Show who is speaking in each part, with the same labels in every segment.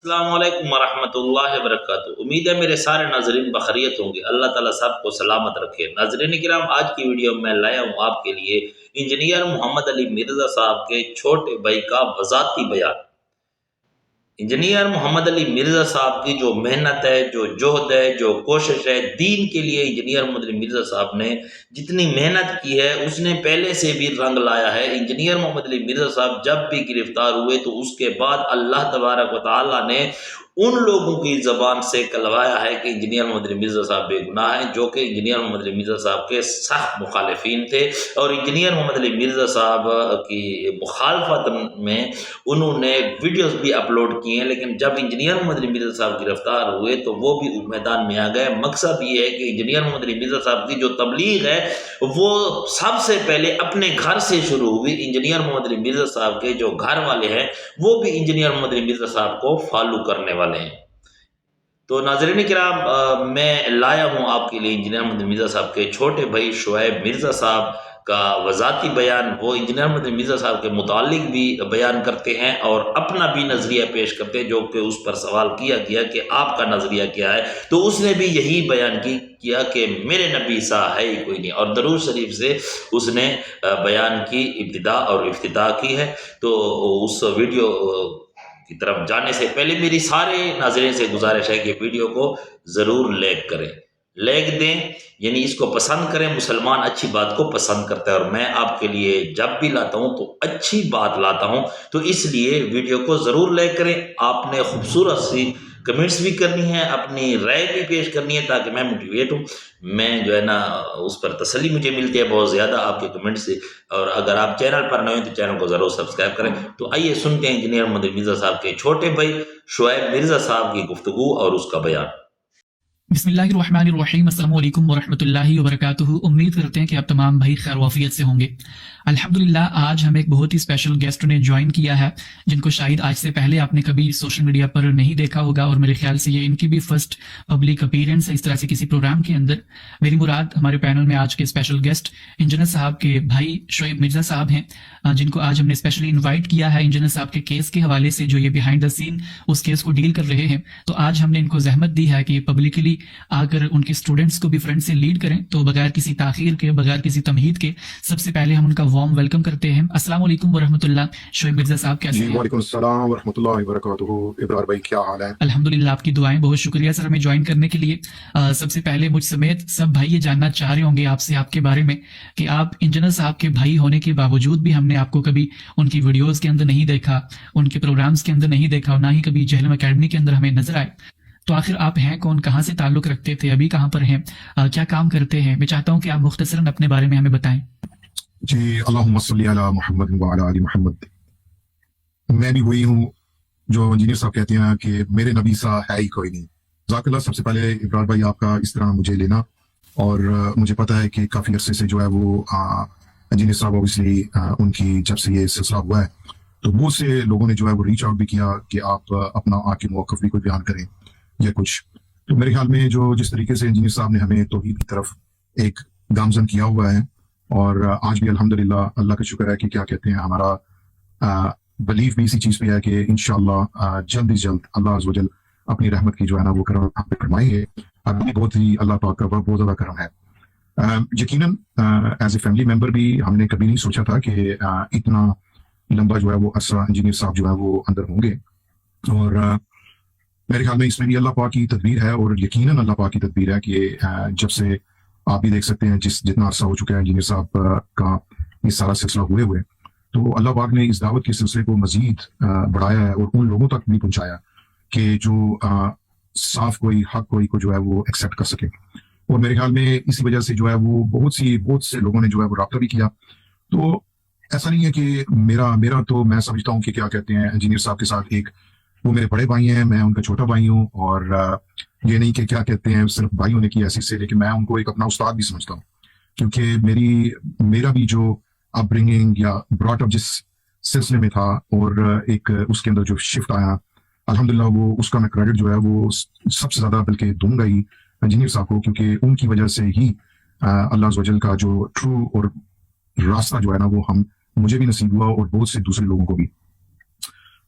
Speaker 1: السلام علیکم ورحمۃ اللہ وبرکاتہ۔ امید ہے میرے سارے ناظرین بخیریت ہوں گے۔ اللہ تعالیٰ سب کو سلامت رکھے۔ ناظرین کرام، آج کی ویڈیو میں لایا ہوں آپ کے لیے انجینئر محمد علی مرزا صاحب کے چھوٹے بھائی کا وذاتی بیان۔ انجینئر محمد علی مرزا صاحب کی جو محنت ہے، جو جہد ہے، جو کوشش ہے دین کے لیے، انجینئر محمد علی مرزا صاحب نے جتنی محنت کی ہے اس نے پہلے سے بھی رنگ لایا ہے۔ انجینئر محمد علی مرزا صاحب جب بھی گرفتار ہوئے تو اس کے بعد اللہ تبارک و تعالیٰ نے ان لوگوں کی زبان سے کلوایا ہے کہ انجینئر محمد علی مرزا صاحب بے گناہ ہیں، جو کہ انجینئر محمد علی مرزا صاحب کے سخت مخالفین تھے، اور انجینئر محمد علی مرزا صاحب کی مخالفت میں انہوں نے ویڈیوز بھی اپلوڈ کیے ہیں۔ لیکن جب انجینئر محمد علی مرزا صاحب گرفتار ہوئے تو وہ بھی میدان میں آ گئے۔ مقصد یہ ہے کہ انجینئر محمد علی مرزا صاحب کی جو تبلیغ ہے وہ سب سے پہلے اپنے گھر سے شروع ہوئی۔ انجینئر محمد علی مرزا صاحب کے جو گھر والے ہیں وہ بھی انجینئر محمد علی مرزا صاحب کو فالو کرنے والے ہیں۔ تو ناظرین کرام، میں لایا ہوں آپ کے لیے انجینئر محمد علی مرزا صاحب کے چھوٹے بھائی شعیب مرزا صاحب کا وذاتی بیان۔ وہ انجینئر محمد علی مرزا صاحب کے متعلق بھی بیان کرتے ہیں اور اپنا بھی نظریہ پیش کرتے ہیں، جو کہ اس پر سوال کیا گیا کہ آپ کا نظریہ کیا ہے، تو اس نے بھی یہی بیان کیا کہ میرے نبی سا ہے ہی کوئی نہیں، اور درود شریف سے اس نے بیان کی ابتدا اور افتتاح کی ہے۔ تو اس ویڈیو کی طرف جانے سے پہلے میری سارے ناظرین سے گزارش ہے کہ ویڈیو کو ضرور لائک کریں، لائک دیں، یعنی اس کو پسند کریں۔ مسلمان اچھی بات کو پسند کرتا ہے، اور میں آپ کے لیے جب بھی لاتا ہوں تو اچھی بات لاتا ہوں، تو اس لیے ویڈیو کو ضرور لائک کریں۔ آپ نے خوبصورت سی کمنٹس بھی کرنی ہے، اپنی رائے بھی پیش کرنی ہے، تاکہ میں موٹیویٹ ہوں، میں جو ہے نا اس پر تسلی مجھے ملتی ہے بہت زیادہ آپ کے کمنٹ سے۔ اور اگر آپ چینل پر نئے ہیں تو چینل کو ضرور سبسکرائب کریں۔ تو آئیے سنتے ہیں انجینئر محمد علی مرزا صاحب کے چھوٹے بھائی شعیب مرزا صاحب کی گفتگو اور اس کا بیان۔
Speaker 2: بسم اللہ الرحمن الرحیم۔ السلام علیکم ورحمۃ اللہ وبرکاتہ۔ امید کرتے ہیں کہ آپ تمام بھائی خیر وافیت سے ہوں گے۔ الحمدللہ آج ہمیں ایک بہت ہی اسپیشل گیسٹ نے جوائن کیا ہے، جن کو شاید آج سے پہلے آپ نے کبھی سوشل میڈیا پر نہیں دیکھا ہوگا، اور میرے خیال سے یہ ان کی بھی فرسٹ پبلک اپیرنس ہے اس طرح سے کسی پروگرام کے اندر۔ میری مراد ہمارے پینل میں آج کے اسپیشل گیسٹ انجینئر صاحب کے بھائی شعیب مرزا صاحب ہیں، جن کو آج ہم نے اسپیشلی انوائٹ کیا ہے انجینئر صاحب کے کیس کے حوالے سے، جو یہ بیہائنڈ دا سین اس کیس کو ڈیل کر رہے ہیں۔ تو آج ہم نے ان کو زحمت دی ہے کہ پبلکلی آ کر ان کے اسٹوڈنٹس کو بھی فرنٹ سے لیڈ کریں۔ تو بغیر کسی تاخیر کے، بغیر کسی تمہید کے، سب سے پہلے ہم ان کا وارم ویلکم کرتے ہیں۔ السلام علیکم ورحمۃ اللہ۔ شعیب مرزا صاحب کیسے ہیں؟
Speaker 3: وعلیکم السلام ورحمۃ اللہ وبرکاتہ۔ ابرار بھائی کیا حال ہے؟
Speaker 2: الحمدللہ، آپ کی دعائیں، بہت شکریہ سر ہمیں جوائن کرنے کے لیے۔ سب سے پہلے مجھ سمیت سب بھائی یہ جاننا چاہ رہے ہوں گے آپ سے، آپ کے بارے میں، کہ آپ انجینئر صاحب کے بھائی ہونے کے باوجود بھی ہم نے آپ کو کبھی ان کی ویڈیوز کے اندر نہیں دیکھا، ان کے پروگرامز کے اندر نہیں دیکھا، اور نہ ہی کبھی جہلم اکیڈمی کے اندر ہمیں نظر آئے۔ تو آخر آپ ہیں کون، کہاں سے تعلق رکھتے تھے، ابھی کہاں پر ہیں، کیا کام کرتے ہیں؟ میں چاہتا ہوں کہ آپ مختصراً اپنے بارے میں ہمیں بتائیں۔
Speaker 3: جی، اللہم صلی علی محمد وعلی آل محمد۔ میں بھی وہی ہوں جو انجینئر صاحب کہتے ہیں کہ میرے نبی سا ہے ہی کوئی نہیں۔ جزاک اللہ۔ سب سے پہلے ابرار بھائی آپ کا اس طرح مجھے لینا، اور مجھے پتا ہے کہ کافی عرصے سے جو ہے وہ انجینئر صاحب اوبیسلی ان کی جب سے یہ سلسلہ ہوا ہے تو بہت سے لوگوں نے جو ہے وہ ریچ آؤٹ بھی کیا کہ آپ اپنا آ کے موقف بھی کوئی بیان کریں یا کچھ۔ تو میرے خیال میں جس طریقے سے انجینئر صاحب نے ہمیں توحید کی طرف ایک گامزن کیا ہوا ہے، اور آج بھی الحمدللہ اللہ کا شکر ہے کہ کیا کہتے ہیں ہمارا بلیف بھی اسی چیز پہ ہے کہ انشاءاللہ جلد ہی جلد اللہ عز و جل اپنی رحمت کی جو ہے نا وہ کرم ہم پہ فرمائیں گے۔ ابھی بہت ہی اللہ پاک کا بہت زیادہ کرم ہے۔ یقیناً ایز اے فیملی ممبر بھی ہم نے کبھی نہیں سوچا تھا کہ اتنا لمبا جو ہے وہ عرصہ انجینئر صاحب جو ہے وہ اندر ہوں گے، اور میرے خیال میں اس میں بھی اللہ پاک کی تدبیر ہے، اور یقیناً اللہ پاک کی تدبیر ہے کہ جب سے آپ بھی دیکھ سکتے ہیں جتنا عرصہ ہو چکا ہے انجینئر صاحب کا یہ سارا سلسلہ ہوئے تو اللہ پاک نے اس دعوت کے سلسلے کو مزید بڑھایا ہے اور ان لوگوں تک بھی پہنچایا کہ جو صاف کوئی حق کوئی کو جو ہے وہ ایکسیپٹ کر سکے۔ اور میرے خیال میں اسی وجہ سے جو ہے وہ بہت سے لوگوں نے جو ہے وہ رابطہ بھی کیا۔ تو ایسا نہیں ہے کہ میرا تو میں سمجھتا ہوں کہ کیا کہتے ہیں انجینئر صاحب کے ساتھ ایک وہ میرے بڑے بھائی ہیں، میں ان کا چھوٹا بھائی ہوں، اور یہ نہیں کہ کیا کہتے ہیں صرف بھائی ہونے کی حیثیت سے، لیکن میں ان کو ایک اپنا استاد بھی سمجھتا ہوں، کیونکہ میرا بھی جو اپ برنگنگ یا براٹ اپ جس سلسلے میں تھا اور ایک اس کے اندر جو شفٹ آیا، الحمدللہ وہ اس کا میں کریڈٹ جو ہے وہ سب سے زیادہ بلکہ دوں گا ہی انجینئر صاحب کو، کیونکہ ان کی وجہ سے ہی اللہ عز و جل کا جو ٹرو اور راستہ جو ہے نا وہ مجھے بھی نصیب ہوا اور بہت سے دوسرے لوگوں کو بھی۔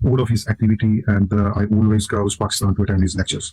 Speaker 3: all of his activity and I always go to Pakistan to attend his lectures.